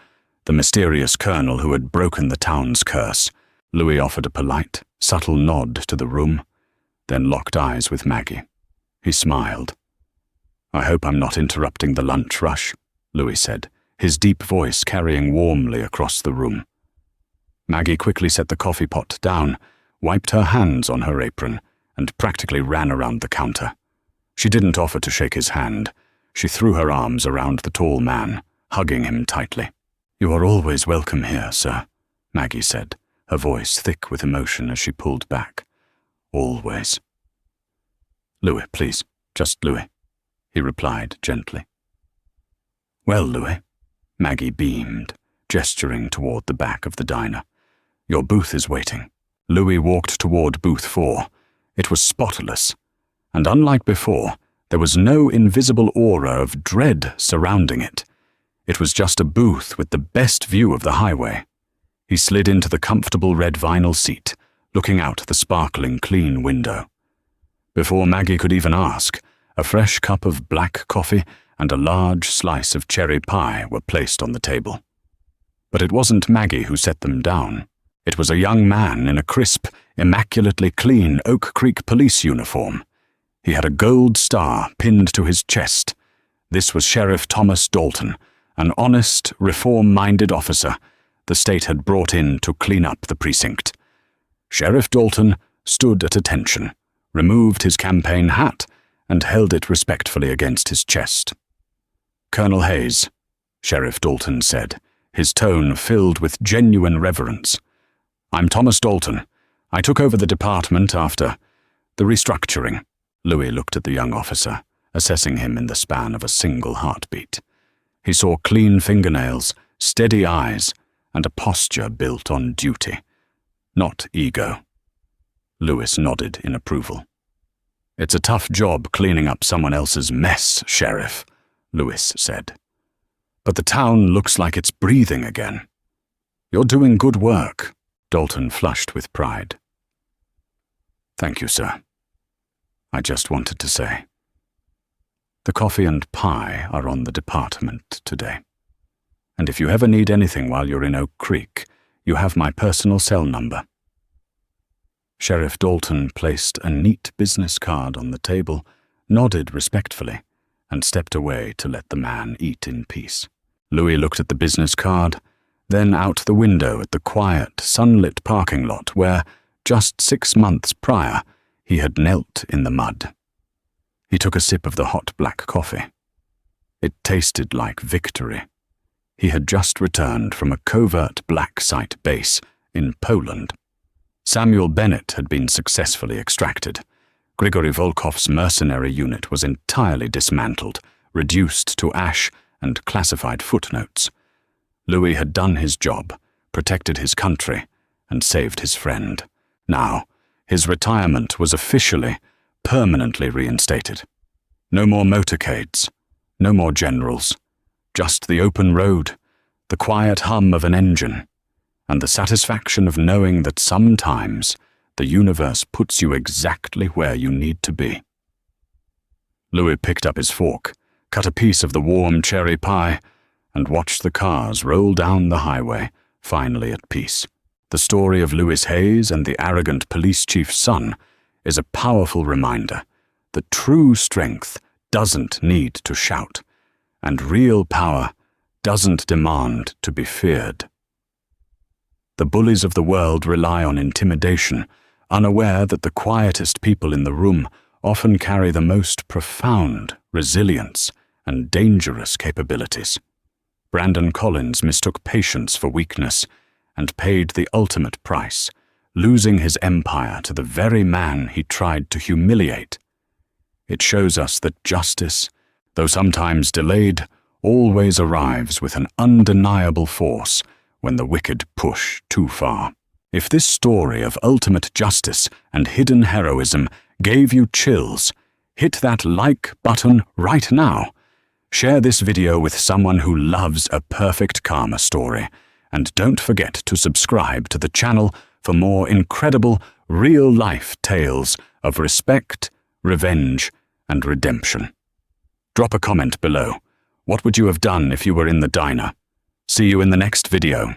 the mysterious colonel who had broken the town's curse. Louis offered a polite, subtle nod to the room, then locked eyes with Maggie. He smiled. "I hope I'm not interrupting the lunch rush," Louis said, his deep voice carrying warmly across the room. Maggie quickly set the coffee pot down, wiped her hands on her apron, and practically ran around the counter. She didn't offer to shake his hand. She threw her arms around the tall man, hugging him tightly. "You are always welcome here, sir," Maggie said, her voice thick with emotion as she pulled back. "Always." "Louis, please, just Louis," he replied gently. "Well, Louis," Maggie beamed, gesturing toward the back of the diner. "Your booth is waiting." Louis walked toward booth 4. It was spotless, and unlike before, there was no invisible aura of dread surrounding it. It was just a booth with the best view of the highway. He slid into the comfortable red vinyl seat, looking out the sparkling clean window. Before Maggie could even ask, a fresh cup of black coffee and a large slice of cherry pie were placed on the table. But it wasn't Maggie who set them down. It was a young man in a crisp, immaculately clean Oak Creek police uniform. He had a gold star pinned to his chest. This was Sheriff Thomas Dalton, an honest, reform-minded officer the state had brought in to clean up the precinct. Sheriff Dalton stood at attention, removed his campaign hat, and held it respectfully against his chest. "Colonel Hayes," Sheriff Dalton said, his tone filled with genuine reverence. "I'm Thomas Dalton. I took over the department after the restructuring." Louis looked at the young officer, assessing him in the span of a single heartbeat. He saw clean fingernails, steady eyes, and a posture built on duty, not ego. Louis nodded in approval. "It's a tough job cleaning up someone else's mess, Sheriff," Louis said. "But the town looks like it's breathing again." "You're doing good work," Dalton flushed with pride. "Thank you, sir. I just wanted to say. The coffee and pie are on the department today. And if you ever need anything while you're in Oak Creek, you have my personal cell number." Sheriff Dalton placed a neat business card on the table, nodded respectfully, and stepped away to let the man eat in peace. Louis looked at the business card, then out the window at the quiet, sunlit parking lot where, just 6 months prior, he had knelt in the mud. He took a sip of the hot black coffee. It tasted like victory. He had just returned from a covert black site base in Poland. Samuel Bennett had been successfully extracted. Grigory Volkov's mercenary unit was entirely dismantled, reduced to ash and classified footnotes. Louis had done his job, protected his country, and saved his friend. Now, his retirement was officially, permanently reinstated. No more motorcades, no more generals, just the open road, the quiet hum of an engine, and the satisfaction of knowing that sometimes the universe puts you exactly where you need to be. Louis picked up his fork, cut a piece of the warm cherry pie, and watched the cars roll down the highway, finally at peace. The story of Louis Hayes and the arrogant police chief's son is a powerful reminder that true strength doesn't need to shout, and real power doesn't demand to be feared. The bullies of the world rely on intimidation, unaware that the quietest people in the room often carry the most profound resilience and dangerous capabilities. Brandon Collins mistook patience for weakness, and paid the ultimate price, losing his empire to the very man he tried to humiliate. It shows us that justice, though sometimes delayed, always arrives with an undeniable force when the wicked push too far. If this story of ultimate justice and hidden heroism gave you chills, hit that like button right now. Share this video with someone who loves a perfect karma story, and don't forget to subscribe to the channel for more incredible, real-life tales of respect, revenge, and redemption. Drop a comment below. What would you have done if you were in the diner? See you in the next video.